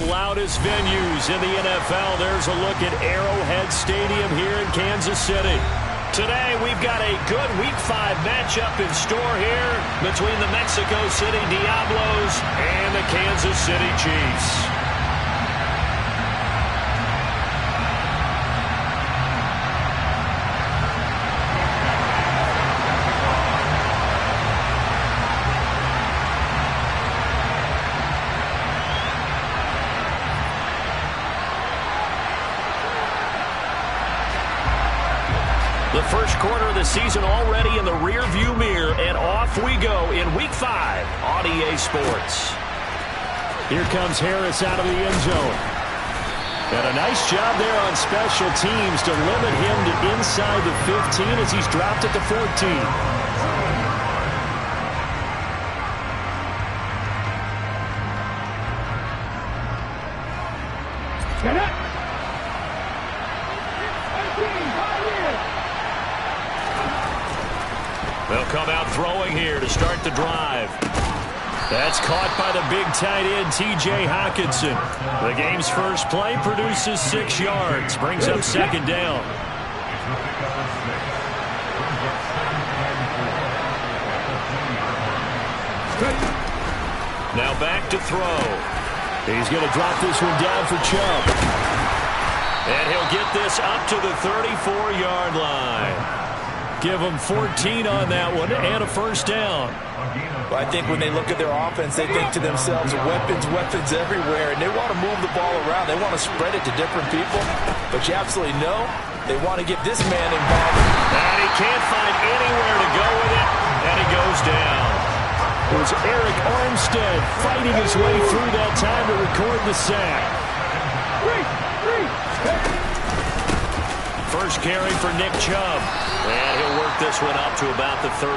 loudest venues in the NFL. There's a look at Arrowhead Stadium here in Kansas City. Today, we've got a good Week 5 matchup in store here between the Mexico City Diablos and the Kansas City Chiefs. The first quarter of the season already in the rearview mirror, and off we go in Week 5 on EA Sports. Here comes Harris out of the end zone. And a nice job there on special teams to limit him to inside the 15 as he's dropped at the 14. They'll come out throwing here to start the drive. That's caught by the big tight end, T.J. Hockenson. The game's first play produces 6 yards, brings up second down. Now back to throw. He's going to drop this one down for Chubb. And he'll get this up to the 34-yard line. Give them 14 on that one and a first down. Well, I think when they look at their offense, they think to themselves, weapons everywhere, and they want to move the ball around. They want to spread it to different people. But you absolutely know they want to get this man involved. And he can't find anywhere to go with it, and he goes down. It was Eric Armstead fighting his way through that time to record the sack. First carry for Nick Chubb. And he'll work this one up to about the 38.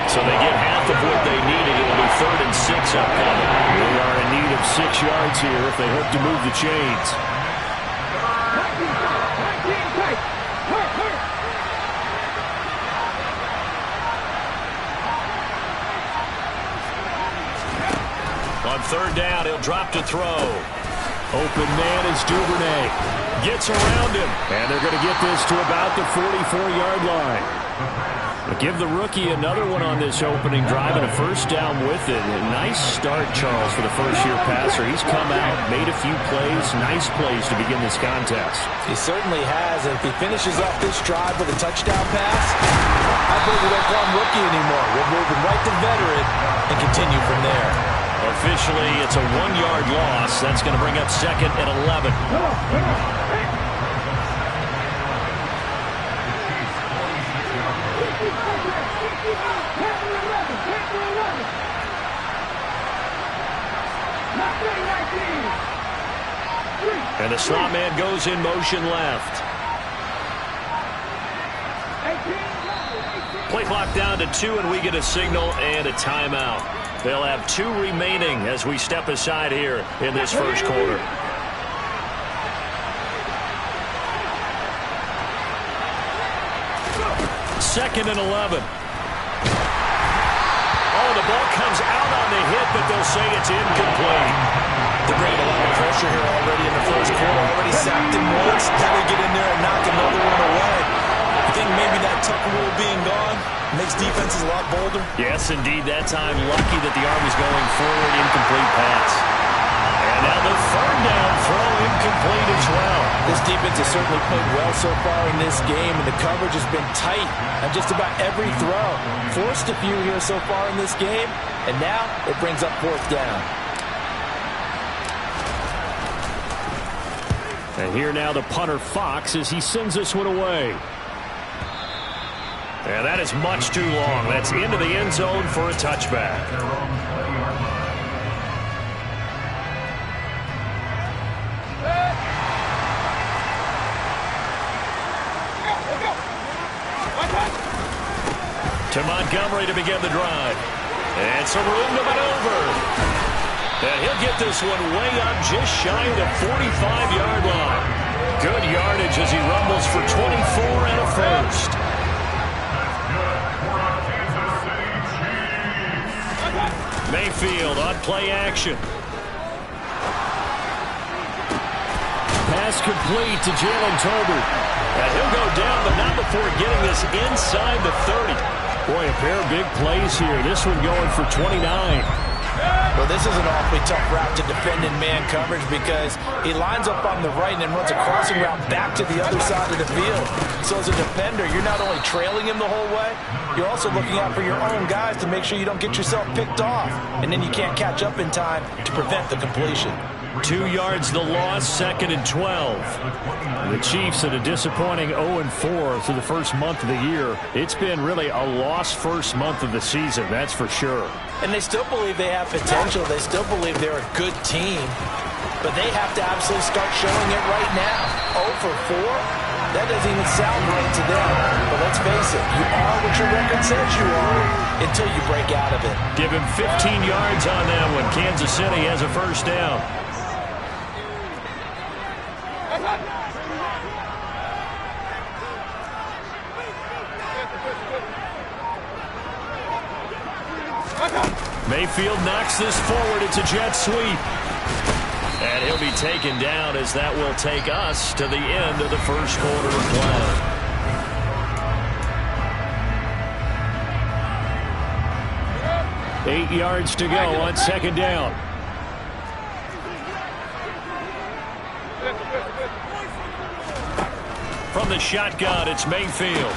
So they get half of what they needed. It'll be 3rd and 6 upcoming. They are in need of 6 yards here if they hope to move the chains. On 3rd down, he'll drop to throw. Open man is Duvernay. Gets around him. And they're going to get this to about the 44-yard line. But give the rookie another one on this opening drive and a first down with it. A nice start, Charles, for the first-year passer. He's come out, made a few plays, nice plays to begin this contest. He certainly has. And if he finishes off this drive with a touchdown pass, I believe we don't call him rookie anymore. We'll move him right to veteran and continue from there. Officially, it's a 1-yard loss. That's going to bring up 2nd and 11. And the slot man goes in motion left. Play clock down to 2, and we get a signal and a timeout. They'll have 2 remaining as we step aside here in this first quarter. Second and 11. Oh, the ball comes out on the hit, but they'll say it's incomplete. They're bringing a lot of pressure here already in the first quarter. Already sacked him once. Now they get in there and knock another one away. I think maybe that Tucker rule being gone makes defenses a lot bolder. Yes, indeed. That time, lucky that the arm was going forward, incomplete pass. And now the 3rd down throw, incomplete as well. This defense has certainly played well so far in this game, and the coverage has been tight on just about every throw. Forced a few here so far in this game, and now it brings up 4th down. And here now the punter Fox as he sends this one away. And that is much too long. That's into the end zone for a touchback. To Montgomery to begin the drive. And some room to maneuver. And he'll get this one way up just shy of the 45-yard line. Good yardage as he rumbles for 24 and a first. Mayfield on play action. pass complete to Jalen Tolbert. And he'll go down, but not before getting this inside the 30. Boy, a pair of big plays here. This one going for 29. Well, this is an awfully tough route to defend in man coverage because he lines up on the right and then runs a crossing route back to the other side of the field. So as a defender, you're not only trailing him the whole way, you're also looking out for your own guys to make sure you don't get yourself picked off. And then you can't catch up in time to prevent the completion. 2 yards the loss, 2nd and 12. The Chiefs at a disappointing 0-4 through the first month of the year. It's been really a lost first month of the season, that's for sure. And they still believe they have potential. They still believe they're a good team. But they have to absolutely start showing it right now. 0-4? That doesn't even sound right to them. But let's face it, you are what your record says you are until you break out of it. Give him 15 yards on that one. Kansas City has a first down. Mayfield knocks this forward. It's a jet sweep. And he'll be taken down as that will take us to the end of the first quarter of play. 8 yards to go on 2nd down. From the shotgun, it's Mayfield.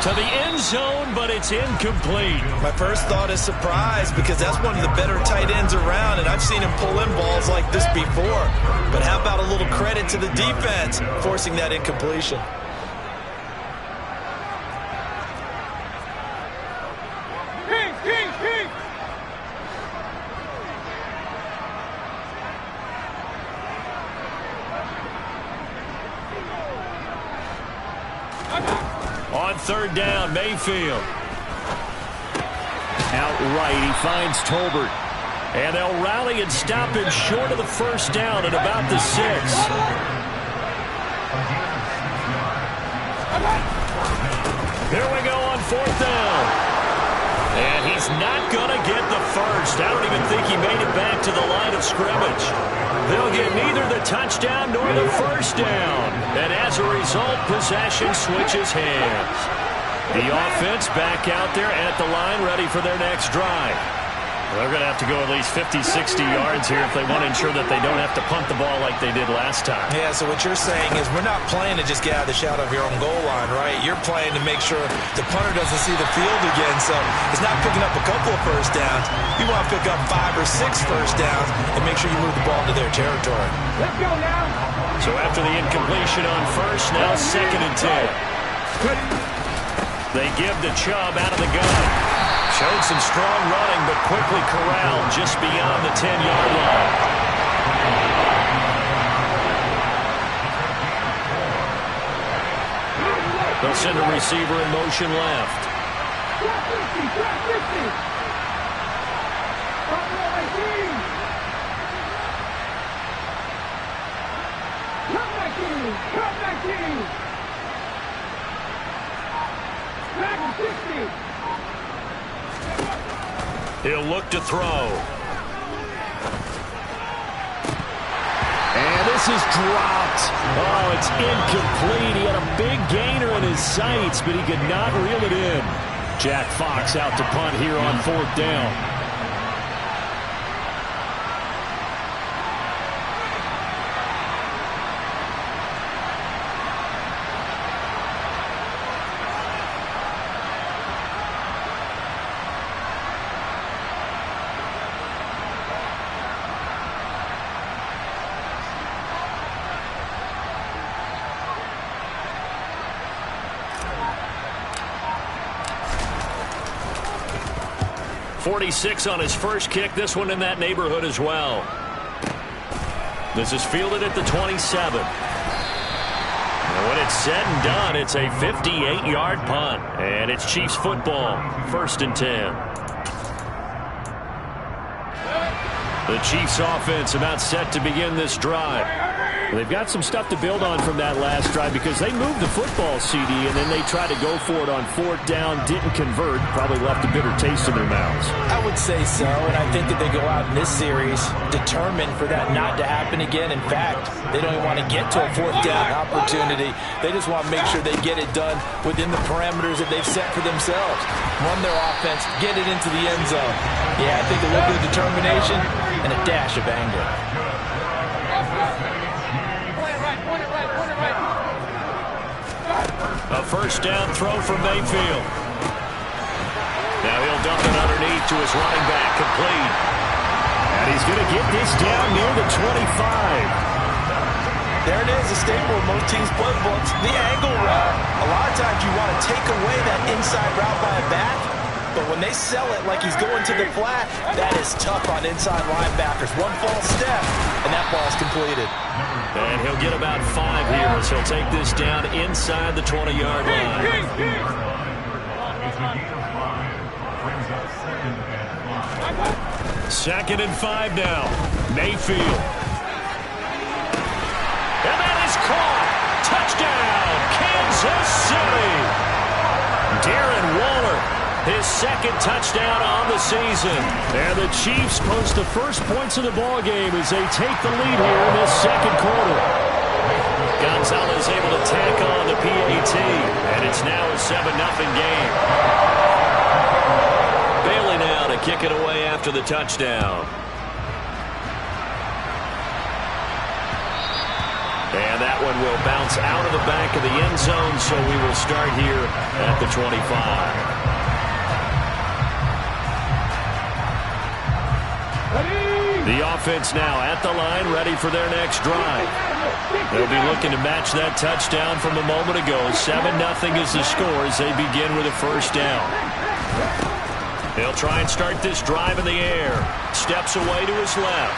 To the end zone, but it's incomplete. My first thought is surprise because that's one of the better tight ends around, and I've seen him pull in balls like this before. But how about a little credit to the defense forcing that incompletion? On 3rd down, Mayfield. Outright, he finds Tolbert. And they'll rally and stop him short of the first down at about the 6. Here we go on 4th down. And he's not going to get the first. I don't even think he made it back to the line of scrimmage. They'll get neither the touchdown nor the first down. And as a result, possession switches hands. The offense back out there at the line, ready for their next drive. They're going to have to go at least 50, 60 yards here if they want to ensure that they don't have to punt the ball like they did last time. Yeah, so what you're saying is we're not playing to just get out of the shadow of your own goal line, right? You're playing to make sure the punter doesn't see the field again. So it's not picking up a couple of first downs. You want to pick up 5 or 6 first downs and make sure you move the ball into their territory. Let's go now. So after the incompletion on first, now 2nd and 10. They give the Chubb out of the gun. Showed some strong running, but quickly corralled just beyond the 10-yard line. They'll send a receiver in motion left. He'll look to throw. And this is dropped. Oh, it's incomplete. He had a big gainer in his sights, but he could not reel it in. Jack Fox out to punt here on 4th down. .46 on his first kick. This one in that neighborhood as well. This is fielded at the 27. And when it's said and done, it's a 58-yard punt. And it's Chiefs football. 1st and 10. The Chiefs offense about set to begin this drive. They've got some stuff to build on from that last drive because they moved the football, CD, and then they tried to go for it on 4th down, didn't convert, probably left a bitter taste in their mouths. I would say so, and I think that they go out in this series determined for that not to happen again. In fact, they don't even want to get to a 4th down opportunity. They just want to make sure they get it done within the parameters that they've set for themselves. Run their offense, get it into the end zone. Yeah, I think a little bit of determination and a dash of anger. A 1st down throw from Mayfield. Now he'll dump it underneath to his running back, complete. And he's going to get this down near the 25. There it is, a staple of most teams' playbooks, the angle route. A lot of times you want to take away that inside route by a back, but when they sell it like he's going to the flat, that is tough on inside linebackers. One false step, and that ball's completed. And he'll get about 5 here as he'll take this down inside the 20-yard line. 2nd and 5 now. Mayfield. And that is caught. Touchdown, Kansas City. Darren Waller, his 2nd touchdown on the season. And the Chiefs post the first points of the ballgame as they take the lead here in this 2nd quarter. Gonzalez able to tack on the PAT, and it's now a 7-0 game. Bailey now to kick it away after the touchdown. And that one will bounce out of the back of the end zone, so we will start here at the 25. The offense now at the line, ready for their next drive. They'll be looking to match that touchdown from a moment ago. 7-0 is the score as they begin with a 1st down. They'll try and start this drive in the air. Steps away to his left.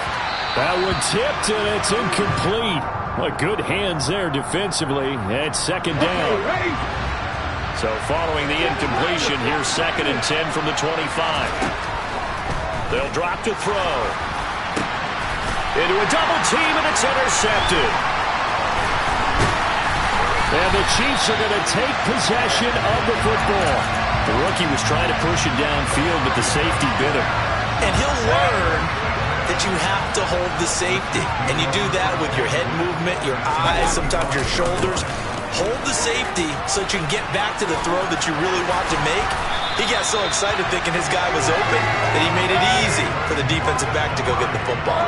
That one tipped, and it's incomplete. Well, good hands there defensively. It's 2nd down. So following the incompletion, here's 2nd and 10 from the 25. They'll drop to throw. Into a double team, and it's intercepted. And the Chiefs are going to take possession of the football. The rookie was trying to push it downfield, but the safety bit him. And he'll learn that you have to hold the safety. And you do that with your head movement, your eyes, sometimes your shoulders. Hold the safety so that you can get back to the throw that you really want to make. He got so excited thinking his guy was open that he made it easy for the defensive back to go get the football.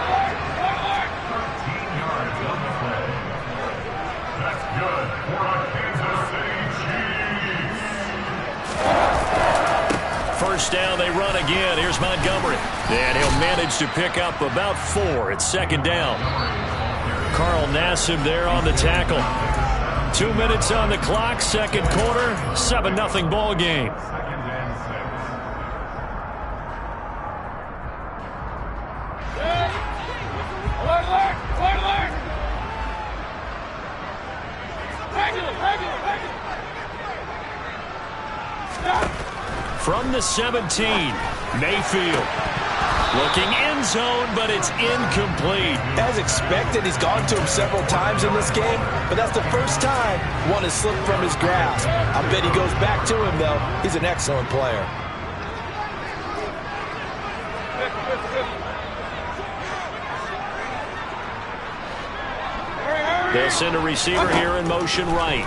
First down, they run again. Here's Montgomery. And he'll manage to pick up about 4. It's 2nd down. Carl Nassib there on the tackle. 2 minutes on the clock, 2nd quarter, 7-0 ball game. From the 17, Mayfield. Looking end zone, but it's incomplete. As expected, he's gone to him several times in this game, but that's the first time one has slipped from his grasp. I bet he goes back to him, though. He's an excellent player. They'll send a receiver here in motion right.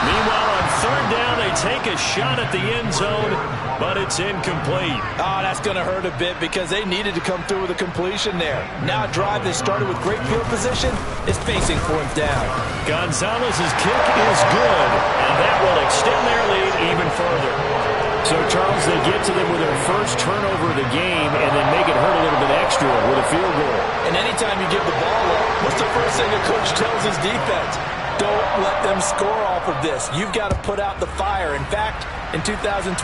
Meanwhile, on 3rd down, they take a shot at the end zone, but it's incomplete. Oh, that's going to hurt a bit because they needed to come through with a completion there. Now a drive that started with great field position is facing 4th down. Gonzalez's kick is good, and that will extend their lead even further. So, Charles, they get to them with their first turnover of the game and then make it hurt a little bit extra with a field goal. And anytime you give the ball up, what's the first thing a coach tells his defense? Don't let them score off of this. You've got to put out the fire. In fact, in 2021,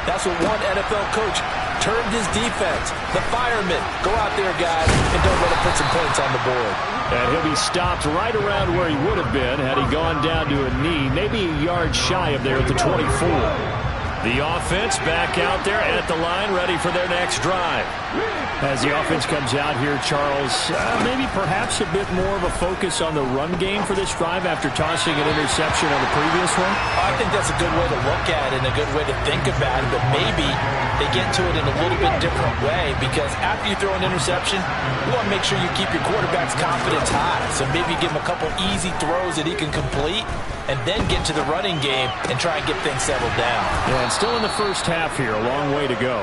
that's what one NFL coach termed his defense. The firemen. Go out there, guys, and don't let them put some points on the board. And he'll be stopped right around where he would have been had he gone down to a knee, maybe a yard shy of there at the 24. The offense back out there at the line, ready for their next drive. As the offense comes out here, Charles, maybe perhaps a bit more of a focus on the run game for this drive after tossing an interception on the previous one? I think that's a good way to look at it and a good way to think about it, but maybe they get to it in a little bit different way, because after you throw an interception, you want to make sure you keep your quarterback's confidence high. So maybe give him a couple easy throws that he can complete, and then get to the running game and try and get things settled down. Yeah, and still in the first half here, a long way to go.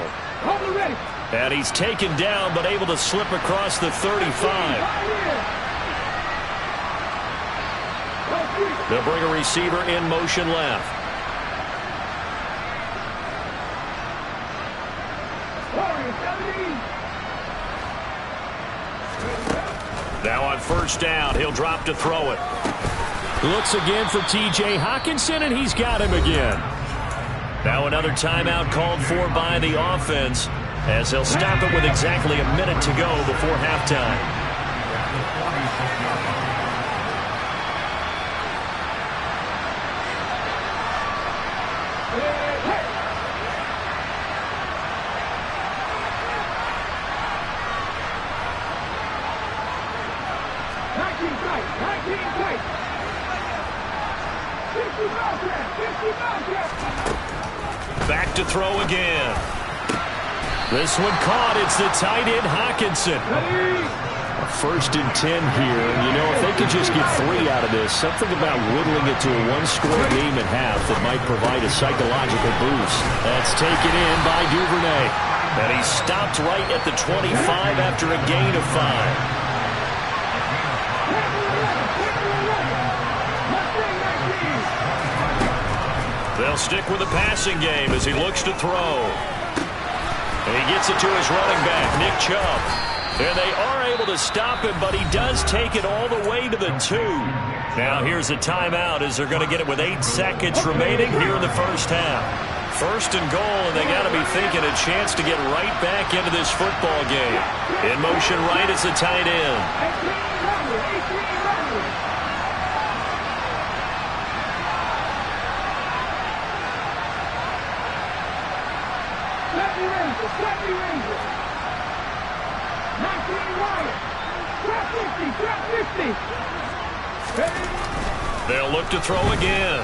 And he's taken down, but able to slip across the 35. They'll bring a receiver in motion left. Now on first down, he'll drop to throw it. Looks again for T.J. Hockenson, and he's got him again. Now another timeout called for by the offense, as they'll stop it with exactly a minute to go before halftime. Back to throw again. This one caught. It's the tight end, Hockenson. First and 10 here. And, you know, if they could just get 3 out of this, something about whittling it to a one-score game at half that might provide a psychological boost. That's taken in by Duvernay. And he stopped right at the 25 after a gain of 5. They'll stick with the passing game as he looks to throw. And he gets it to his running back, Nick Chubb. And they are able to stop him, but he does take it all the way to the 2. Now here's a timeout as they're going to get it with 8 seconds remaining here in the first half. First and goal, and they got to be thinking a chance to get right back into this football game. In motion right is the tight end. They'll look to throw again.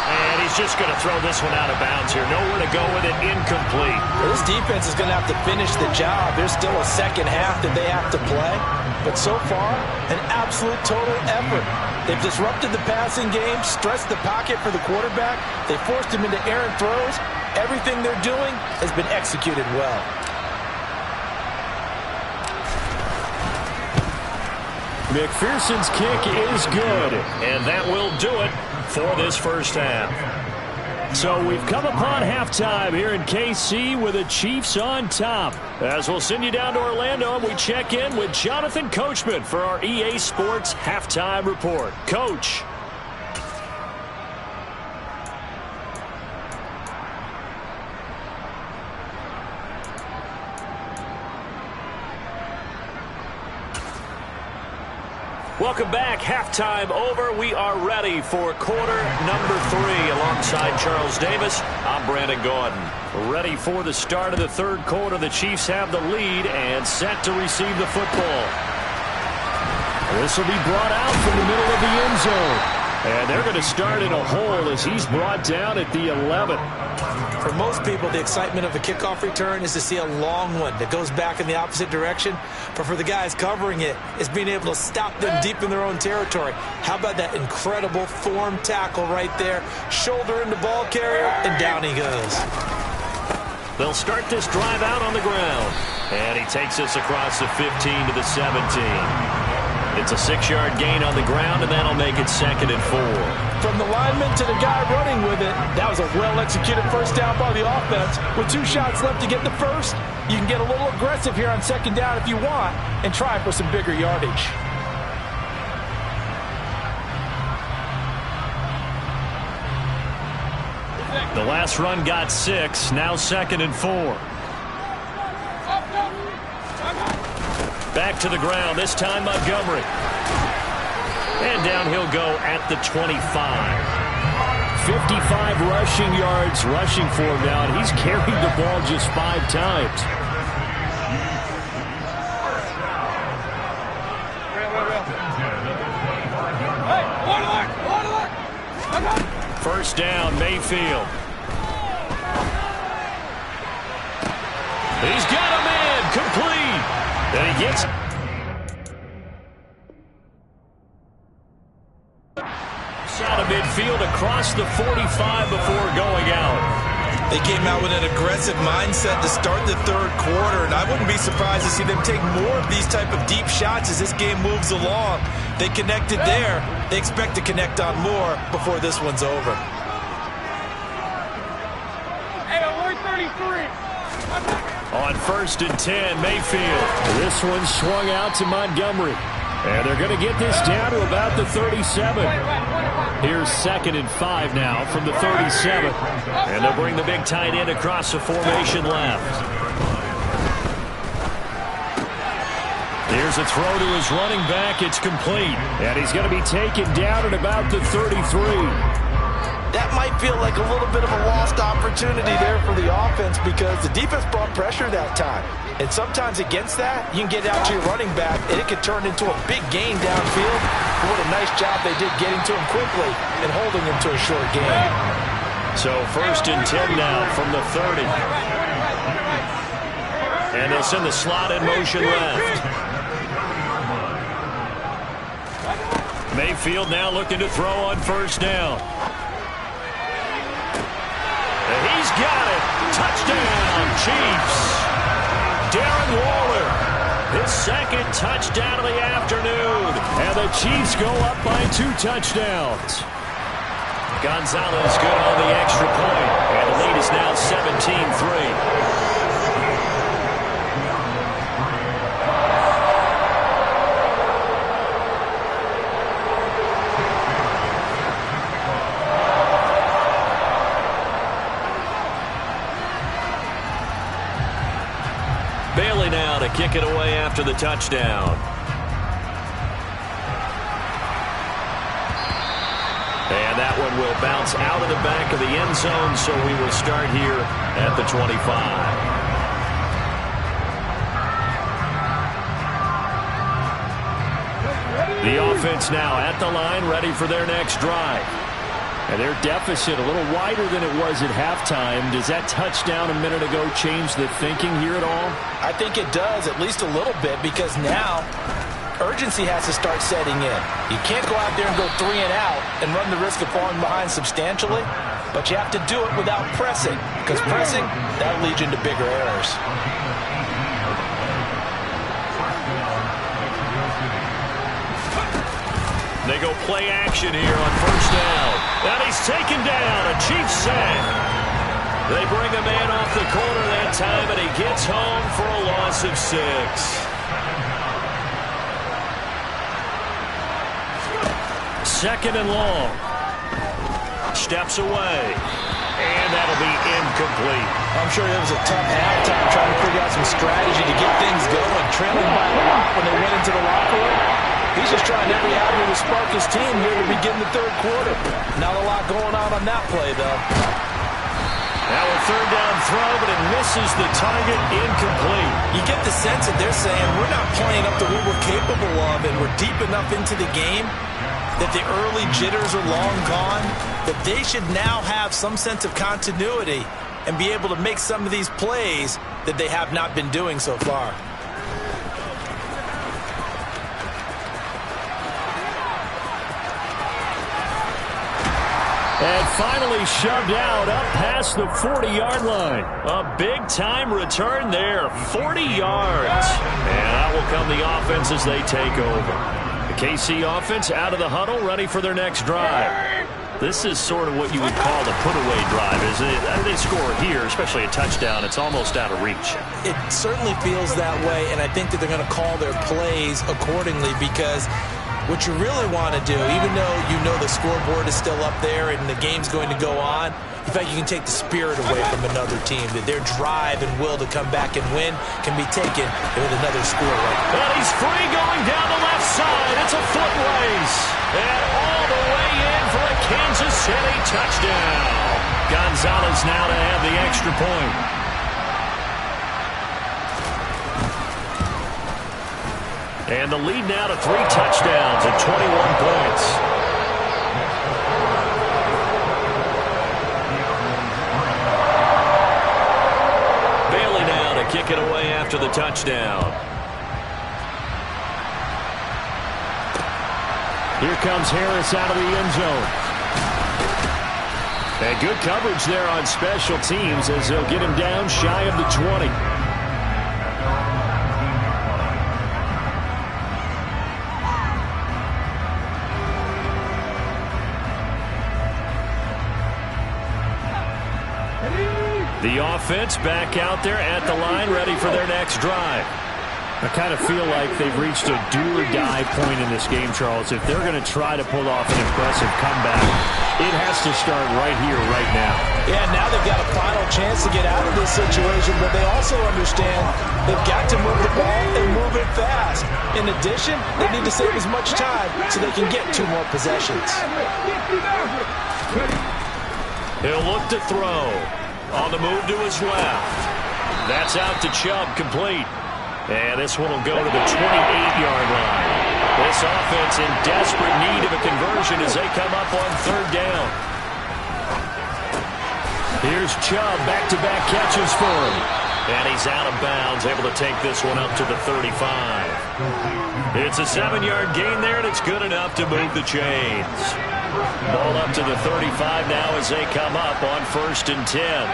And he's just going to throw this one out of bounds here. Nowhere to go with it. Incomplete. This defense is going to have to finish the job. There's still a second half that they have to play. But so far, an absolute total effort. They've disrupted the passing game, stressed the pocket for the quarterback. They forced him into errant throws. Everything they're doing has been executed well. McPherson's kick is good, and that will do it for this first half. So we've come upon halftime here in KC with the Chiefs on top. As we'll send you down to Orlando, and we check in with Jonathan Coachman for our EA Sports Halftime Report. Coach. Welcome back. Halftime over. We are ready for quarter number 3 alongside Charles Davis. I'm Brandon Gaudin. Ready for the start of the third quarter. The Chiefs have the lead and set to receive the football. This will be brought out from the middle of the end zone. And they're going to start in a hole as he's brought down at the 11. For most people, the excitement of a kickoff return is to see a long one that goes back in the opposite direction. But for the guys covering it, it's being able to stop them deep in their own territory. How about that incredible form tackle right there? Shoulder into ball carrier, and down he goes. They'll start this drive out on the ground. And he takes us across the 15 to the 17. It's a 6-yard gain on the ground, and that'll make it 2nd and 4. From the lineman to the guy running with it, that was a well-executed first down by the offense. With 2 shots left to get the first, you can get a little aggressive here on 2nd down if you want and try for some bigger yardage. The last run got 6, now 2nd and 4. Back to the ground, this time Montgomery. And down he'll go at the 25. 55 rushing yards rushing for him now, and he's carried the ball just 5 times. First down, Mayfield. He's got a man complete. And he gets out of midfield across the 45 before going out. They came out with an aggressive mindset to start the third quarter, and I wouldn't be surprised to see them take more of these type of deep shots as this game moves along. They connected there. They expect to connect on more before this one's over. On 1st and 10, Mayfield. This one swung out to Montgomery. And they're going to get this down to about the 37. Here's 2nd and 5 now from the 37. And they'll bring the big tight end across the formation left. Here's a throw to his running back. It's complete. And he's going to be taken down at about the 33. That might feel like a little bit of a lost opportunity there for the offense because the defense brought pressure that time. And sometimes against that, you can get out to your running back, and it could turn into a big gain downfield. What a nice job they did getting to him quickly and holding him to a short gain. So 1st and 10 now from the 30. And they'll send the slot in motion left. Mayfield now looking to throw on 1st down. He's got it. Touchdown, Chiefs. Darren Waller, his 2nd touchdown of the afternoon. And the Chiefs go up by 2 touchdowns. Gonzalez good on the extra point. And the lead is now 17-3. Bailey now to kick it away after the touchdown. And that one will bounce out of the back of the end zone, so we will start here at the 25. The offense now at the line, ready for their next drive. And their deficit a little wider than it was at halftime. Does that touchdown a minute ago change the thinking here at all? I think it does, at least a little bit, because now urgency has to start setting in. You can't go out there and go 3 and out and run the risk of falling behind substantially, but you have to do it without pressing, because pressing, that leads you into bigger errors. They go play action here on 1st down. And he's taken down, a Chiefs sack. They bring a man off the corner that time, and he gets home for a loss of 6. 2nd and long. Steps away. And that'll be incomplete. I'm sure it was a tough halftime trying to figure out some strategy to get things going, trailing by a lot when they went into the locker room. He's just trying every avenue to spark his team here to begin the third quarter. Not a lot going on that play, though. Now a 3rd down throw, but it misses the target, incomplete. You get the sense that they're saying we're not playing up to what we're capable of, and we're deep enough into the game that the early jitters are long gone, that they should now have some sense of continuity and be able to make some of these plays that they have not been doing so far. And finally shoved out up past the 40-yard line. A big-time return there, 40 yards. And out will come the offense as they take over. The KC offense out of the huddle, ready for their next drive. This is sort of what you would call the put-away drive, isn't it? They score here, especially a touchdown. It's almost out of reach. It certainly feels that way, and I think that they're going to call their plays accordingly because what you really want to do, even though you know the scoreboard is still up there and the game's going to go on, in fact, you can take the spirit away from another team, that their drive and will to come back and win can be taken with another score right there. And he's free going down the left side. It's a foot race. And all the way in for a Kansas City touchdown. Gonzalez now to have the extra point. And the lead now to 3 touchdowns and 21 points. Bailey now to kick it away after the touchdown. Here comes Harris out of the end zone. And good coverage there on special teams as they'll get him down shy of the 20. The offense back out there at the line, ready for their next drive. I kind of feel like they've reached a do-or-die point in this game, Charles. If they're going to try to pull off an impressive comeback, it has to start right here, right now. Yeah, now they've got a final chance to get out of this situation, but they also understand they've got to move the ball and move it fast. In addition, they need to save as much time so they can get 2 more possessions. He'll look to throw. On the move to his left. That's out to Chubb, complete. And this one will go to the 28-yard line. This offense in desperate need of a conversion as they come up on 3rd down. Here's Chubb, back-to-back catches for him. And he's out of bounds, able to take this one up to the 35. It's a 7-yard gain there, and it's good enough to move the chains. Ball up to the 35 now as they come up on 1st and 10.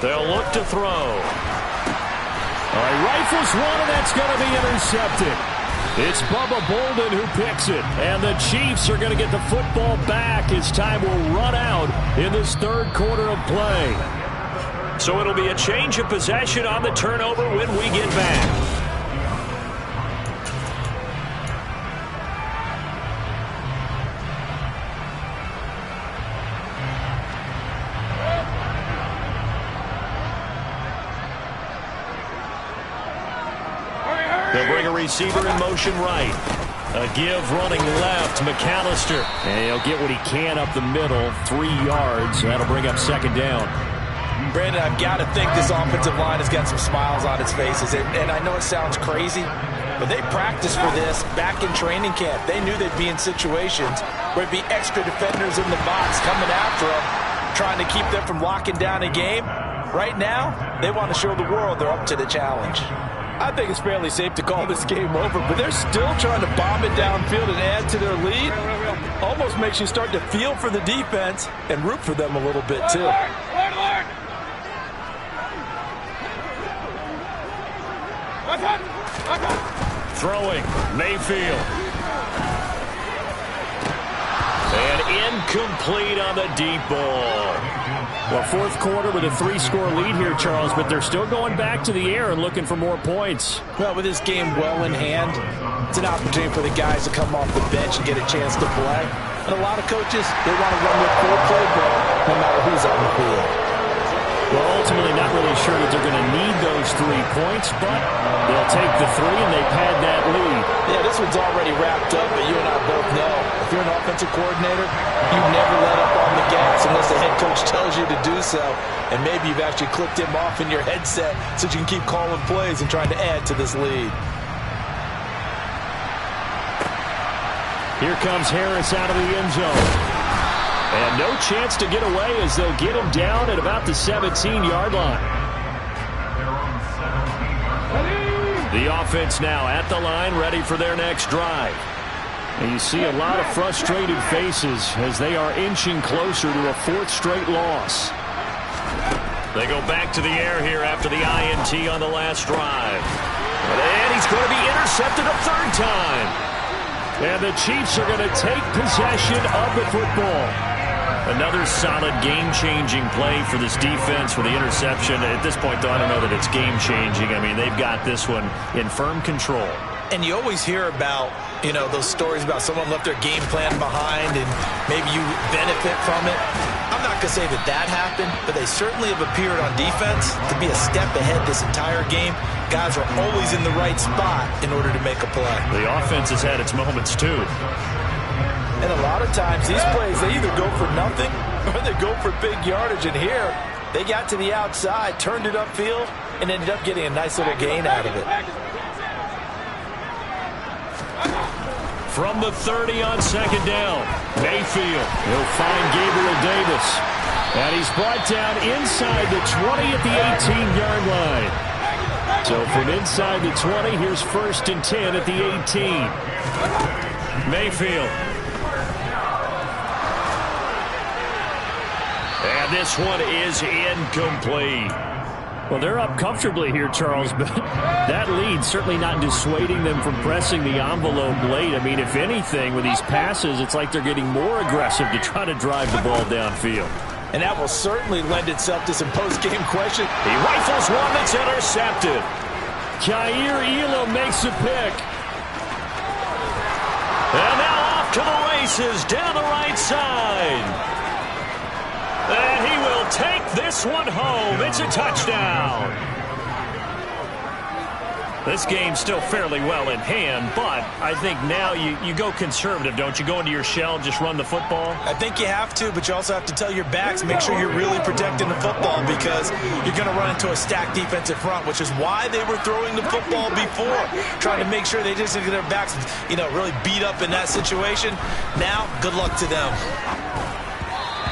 They'll look to throw. All right, rifles one, and that's going to be intercepted. It's Bubba Bolden who picks it, and the Chiefs are going to get the football back as time will run out in this 3rd quarter of play. So it'll be a change of possession on the turnover when we get back. They'll bring a receiver in motion right. A give running left, McAllister. And he'll get what he can up the middle, 3 yards. That'll bring up 2nd down. Brandon, I've got to think this offensive line has got some smiles on its faces. And I know it sounds crazy, but they practiced for this back in training camp. They knew they'd be in situations where it'd be extra defenders in the box coming after them, trying to keep them from locking down a game. Right now, they want to show the world they're up to the challenge. I think it's fairly safe to call this game over, but they're still trying to bomb it downfield and add to their lead. Almost makes you start to feel for the defense and root for them a little bit, too. Throwing, Mayfield. And incomplete on the deep ball. Well, 4th quarter with a 3-score lead here, Charles, but they're still going back to the air and looking for more points. Well, with this game well in hand, it's an opportunity for the guys to come off the bench and get a chance to play. And a lot of coaches, they want to run their full playbook no matter who's on the field. Well, ultimately not really sure that they're going to need those 3 points, but they'll take the 3 and they pad that lead. Yeah, this one's already wrapped up, but you and I both know if you're an offensive coordinator, you never let up on the gas unless the head coach tells you to do so. And maybe you've actually clicked him off in your headset so you can keep calling plays and trying to add to this lead. Here comes Harris out of the end zone. And no chance to get away as they'll get him down at about the 17-yard line. The offense now at the line, ready for their next drive. And you see a lot of frustrated faces as they are inching closer to a 4th straight loss. They go back to the air here after the INT on the last drive. And he's going to be intercepted a 3rd time. And the Chiefs are going to take possession of the football. Another solid game-changing play for this defense for the interception. At this point, though, I don't know that it's game-changing. I mean, they've got this one in firm control. And you always hear about, you know, those stories about someone left their game plan behind and maybe you benefit from it. I'm not going to say that that happened, but they certainly have appeared on defense to be a step ahead this entire game. Guys are always in the right spot in order to make a play. The offense has had its moments, too. And a lot of times, these plays, they either go for nothing or they go for big yardage. And here, they got to the outside, turned it upfield, and ended up getting a nice little gain out of it. From the 30 on second down, Mayfield. He'll find Gabriel Davis. And he's brought down inside the 20 at the 18-yard line. So from inside the 20, here's 1st and 10 at the 18. Mayfield. And this one is incomplete. Well, they're up comfortably here, Charles, but that lead certainly not dissuading them from pressing the envelope late. I mean, if anything, with these passes, it's like they're getting more aggressive to try to drive the ball downfield. And that will certainly lend itself to some post-game questions. He rifles one that's intercepted. Jair Elam makes a pick. And now off to the races down the right side. And he will take this one home. It's a touchdown. This game's still fairly well in hand, but I think now you go conservative, don't you? Go into your shell and just run the football? I think you have to, but you also have to tell your backs, make sure you're really protecting the football because you're going to run into a stacked defensive front, which is why they were throwing the football before, trying to make sure they just get their backs, you know, really beat up in that situation. Now, good luck to them.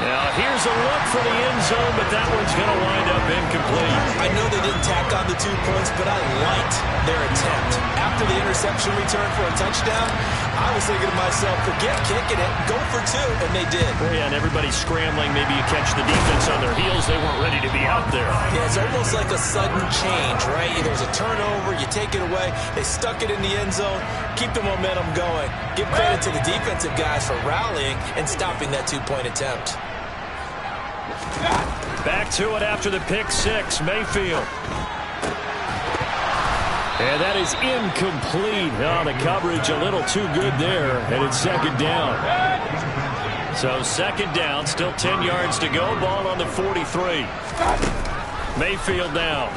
Now, here's a look for the end zone, but that one's going to wind up incomplete. I know they didn't tack on the 2 points, but I liked their attempt. After the interception return for a touchdown, I was thinking to myself, forget kicking it, go for 2, and they did. Well, yeah, and everybody's scrambling. Maybe you catch the defense on their heels. They weren't ready to be out there. Yeah, it's almost like a sudden change, right? There's a turnover, you take it away, they stuck it in the end zone, keep the momentum going. Give credit to the defensive guys for rallying and stopping that 2-point attempt. Back to it after the pick 6, Mayfield. And that is incomplete. Oh, the coverage a little too good there, and it's second down. So second down, still 10 yards to go. Ball on the 43. Mayfield now.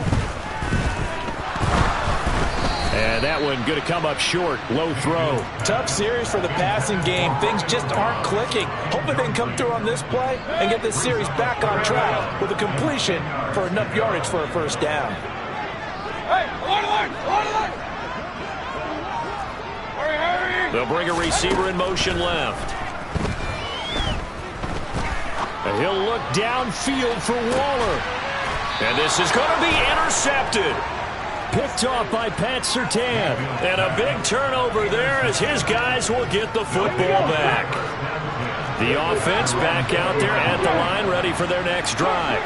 And that one going to come up short. Low throw. Tough series for the passing game. Things just aren't clicking. Hoping they can come through on this play and get this series back on track with a completion for enough yardage for a first down. They'll bring a receiver in motion left. And he'll look downfield for Waller. And this is going to be intercepted. Picked off by Pat Surtain. And a big turnover there as his guys will get the football back. The offense back out there at the line, ready for their next drive.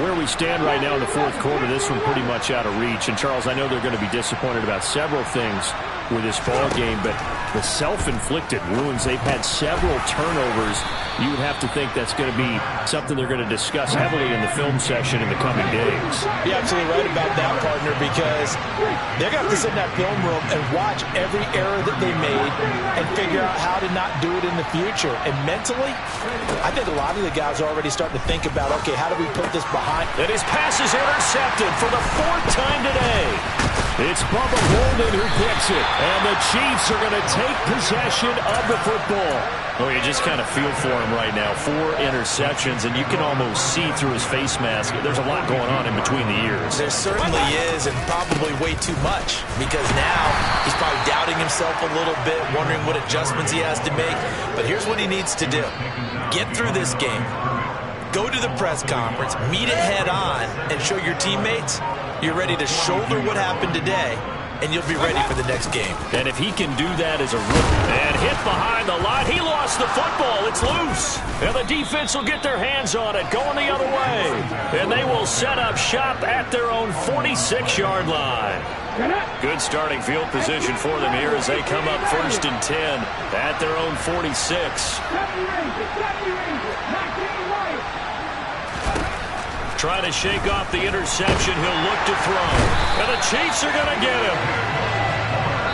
Where we stand right now in the fourth quarter, this one pretty much out of reach. And, Charles, I know they're going to be disappointed about several things with this ball game, but the self-inflicted wounds, they've had several turnovers. You would have to think that's going to be something they're going to discuss heavily in the film session in the coming days. You're absolutely right about that, partner, because they're going to have to sit in that film room and watch every error that they made and figure out how to not do it in the future. And mentally, I think a lot of the guys are already starting to think about, okay, how do we put this behind? And his pass is intercepted for the 4th time today. It's Bubba Bolden who picks it. And the Chiefs are going to take possession of the football. Oh, you just kind of feel for him right now. 4 interceptions, and you can almost see through his face mask. There's a lot going on in between the ears. There certainly is, and probably way too much, because now he's probably doubting himself a little bit, wondering what adjustments he has to make. But here's what he needs to do. Get through this game. Go to the press conference, meet it head on, and show your teammates you're ready to shoulder what happened today, and you'll be ready for the next game. And if he can do that as a rookie and hit behind the line, he lost lost the football. It's loose. And the defense will get their hands on it, going the other way. And they will set up shop at their own 46-yard line. Good starting field position for them here as they come up 1st and 10 at their own 46. Trying to shake off the interception. He'll look to throw. And the Chiefs are going to get him.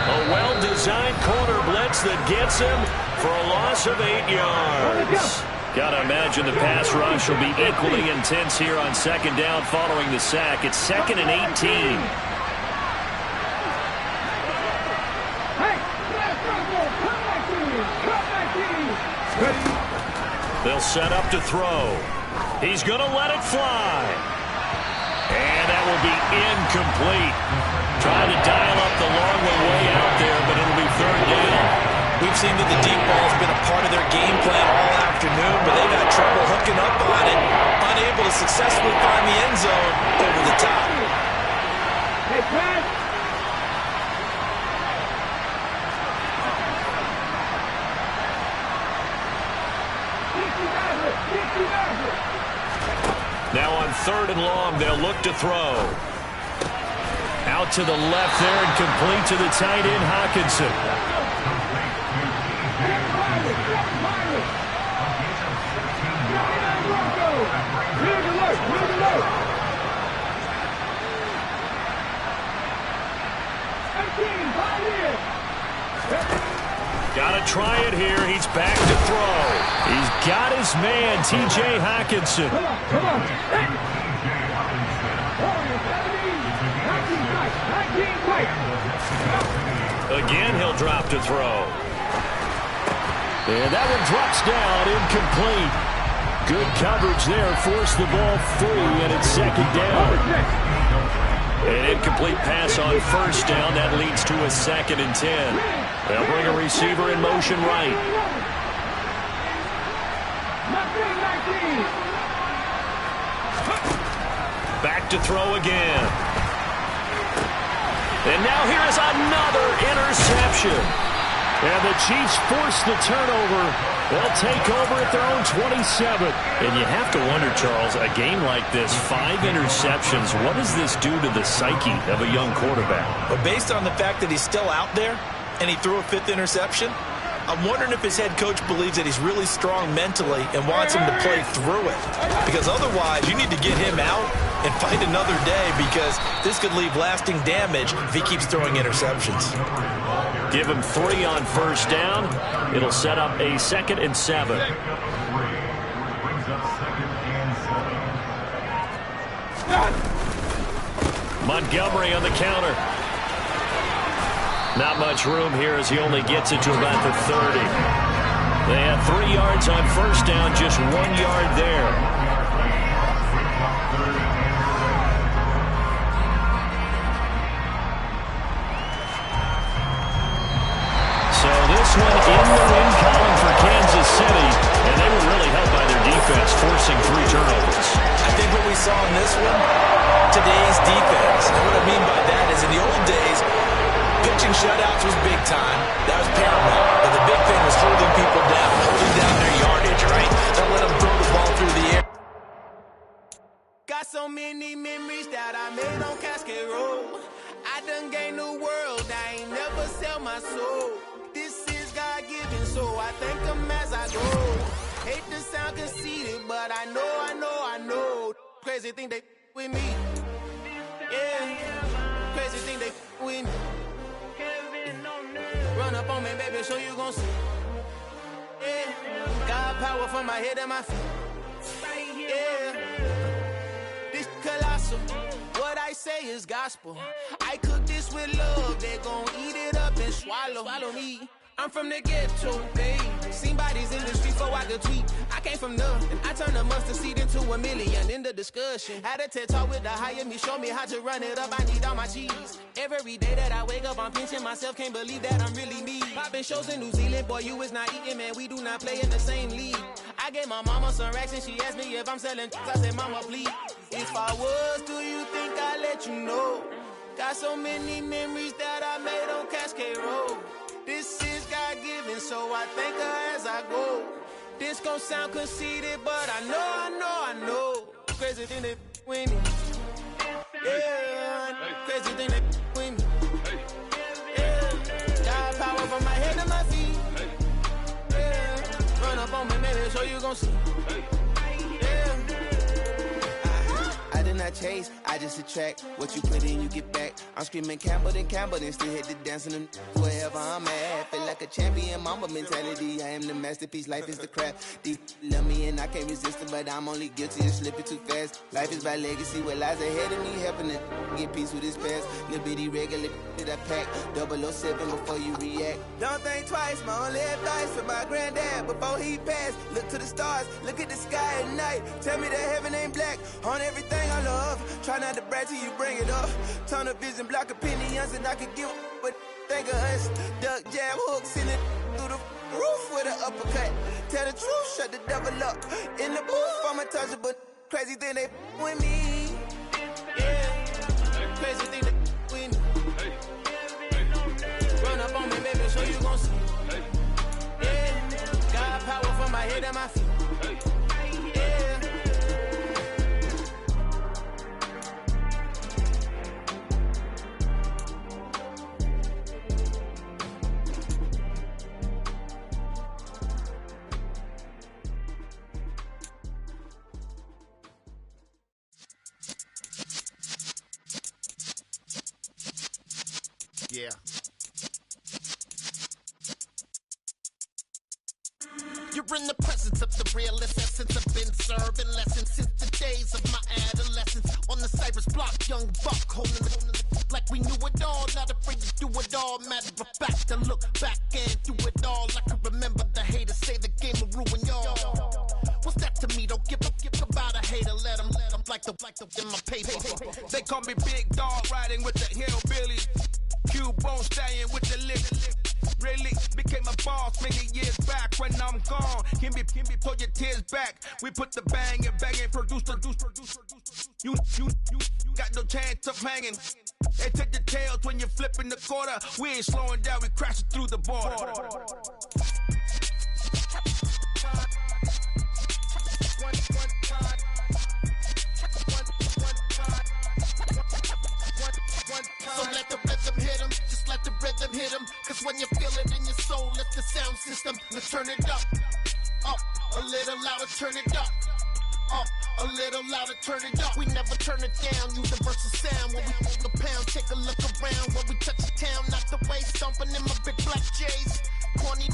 A well-designed corner blitz that gets him for a loss of 8 yards. Got to imagine the pass rush will be equally intense here on 2nd down following the sack. It's 2nd and 18. They'll set up to throw. He's going to let it fly. And that will be incomplete. Trying to dial up the long way out there, but it'll be 3rd down. We've seen that the deep ball has been a part of their game plan all afternoon, but they've had trouble hooking up on it, unable to successfully find the end zone over the top. Hey, Pat. Now on 3rd and long, they'll look to throw. Out to the left there and complete to the tight end, Hockenson. Got to try it here. He's back to throw. He's got his man, T.J. Hockenson. Come on. Again, he'll drop to throw. And that one drops down, incomplete. Good coverage there, forced the ball free, and it's 2nd down. An incomplete pass on 1st down. That leads to a 2nd and 10. They'll bring a receiver in motion right. Back to throw again. And now here is another interception. And the Chiefs force the turnover. They'll take over at their own 27. And you have to wonder, Charles, a game like this, 5 interceptions, what does this do to the psyche of a young quarterback? But based on the fact that he's still out there and he threw a 5th interception, I'm wondering if his head coach believes that he's really strong mentally and wants him to play through it. Because otherwise, you need to get him out and fight another day, because this could leave lasting damage if he keeps throwing interceptions. Give him 3 on 1st down. It'll set up a 2nd and 7. Montgomery on the counter. Not much room here as he only gets it to about the 30. They have 3 yards on 1st down, just 1 yard there. So this one in the win column for Kansas City, and they were really helped by their defense, forcing 3 turnovers. I think what we saw in this one, today's defense. And what I mean by that is in the old days, pitching shutouts was big time. That was paramount. But the big thing was holding people down, holding down their yardage, right? Don't let them throw the ball through the air. Got so many memories that I made on Cascade Road. I done gained the world, I ain't never sell my soul. This is God-given, so I thank him as I go. Hate to sound conceited, but I know. Crazy thing they with me. Yeah, crazy thing they with me. Run up on me, baby, so you gon' see. Yeah, God power from my head and my feet. Yeah, this colossal. What I say is gospel. I cook this with love. They gon' eat it up and swallow me. I'm from the ghetto, babe. Seen bodies in the streets so I could tweet. I came from nothing. I turned a mustard seed into $1 million in the discussion. Had a TED talk with the higher me, show me how to run it up. I need all my cheese. Every day that I wake up, I'm pinching myself. Can't believe that I'm really me. Popping shows in New Zealand, boy, you is not eating, man. We do not play in the same league. I gave my mama some racks and she asked me if I'm selling. I said, mama, please. If I was, do you think I'd let you know? Got so many memories that I made on Cascade Road. This is God-given, so I thank her as as I go. This gon' sound conceited, but I know. Crazy thing that with me. Yeah, crazy thing that with me. Yeah, got power from my head to my feet. Yeah, run up on me, baby, so you gon' see. I did not chase, I just attract. What you put in, you get back. I'm screaming Campbell, then still hit the dancing and wherever I'm at. Feel like a champion, mamba mentality. I am the masterpiece, life is the craft. Deep love me and I can't resist it, but I'm only guilty of slipping too fast. Life is by legacy, what lies ahead of me, helping to get peace with this past. Little bitty regular that I pack, 007 before you react. Don't think twice, my only advice for my granddad before he passed. Look to the stars, look at the sky at night. Tell me that heaven ain't black on everything I love. Try not to brag till you bring it up. Tunnel vision, block opinions, and I could give but think of us. Duck, jab, hooks in it through the roof with an uppercut. Tell the truth, shut the devil up. In the booth, I'm untouchable. Crazy thing they with me. Yeah, crazy thing they with me. Run up on me, baby, so you gon' see. Yeah, got power from my head and my feet. Yeah. You're in the presence of the realest essence. I've been serving lessons since the days of my adolescence. On the Cypress block, young buck holding it like we knew it all. Not afraid to do it all. Matter of fact, to look back and do it all. I can remember the haters say the game will ruin y'all. What's that to me? Don't give about a hater. Let them like the in my paper. They call me Big Dog, riding with the hillbillies. Cubone stallion with the lip. Really became a boss many years back. When I'm gone, can be pull your tears back. We put the bang and produce. You got no chance of hanging. They take the tails when you're flipping the quarter. We ain't slowing down, we crashing through the border. So let the rhythm hit him, just let the rhythm hit him. Cause when you feel it in your soul, lift the sound system. Let's turn it up, a little louder, turn it up. A little louder, turn it up. We never turn it down, universal sound. When we hold the pound, take a look around. When we touch the town, knock the way, stomping in my big black J's. Corny,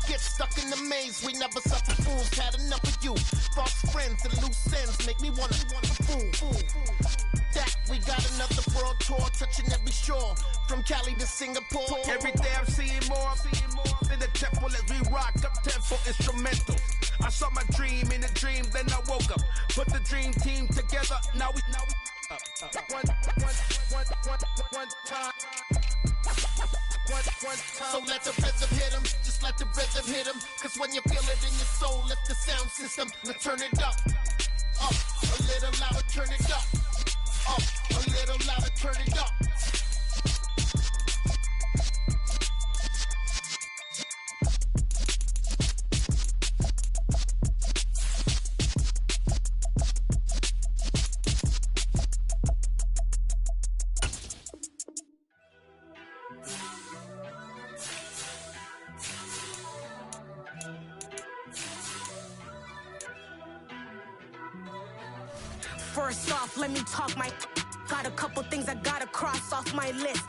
get stuck in the maze. We never suffer fools, had enough of you. False friends and loose ends make me wanna fool. That we got another world tour, touching every shore, from Cali to Singapore. Every day I'm seeing more in the temple as we rock up tempo instrumentals. I saw my dream in a dream, then I woke up. Put the dream team together, now we one time. So let the rhythm hit him, just let the rhythm hit him. Cause when you feel it in your soul, lift the sound system. Now turn it up, a little louder, turn it up. A little louder, turn it up. First off, let me talk my... Got a couple things I gotta cross off my list.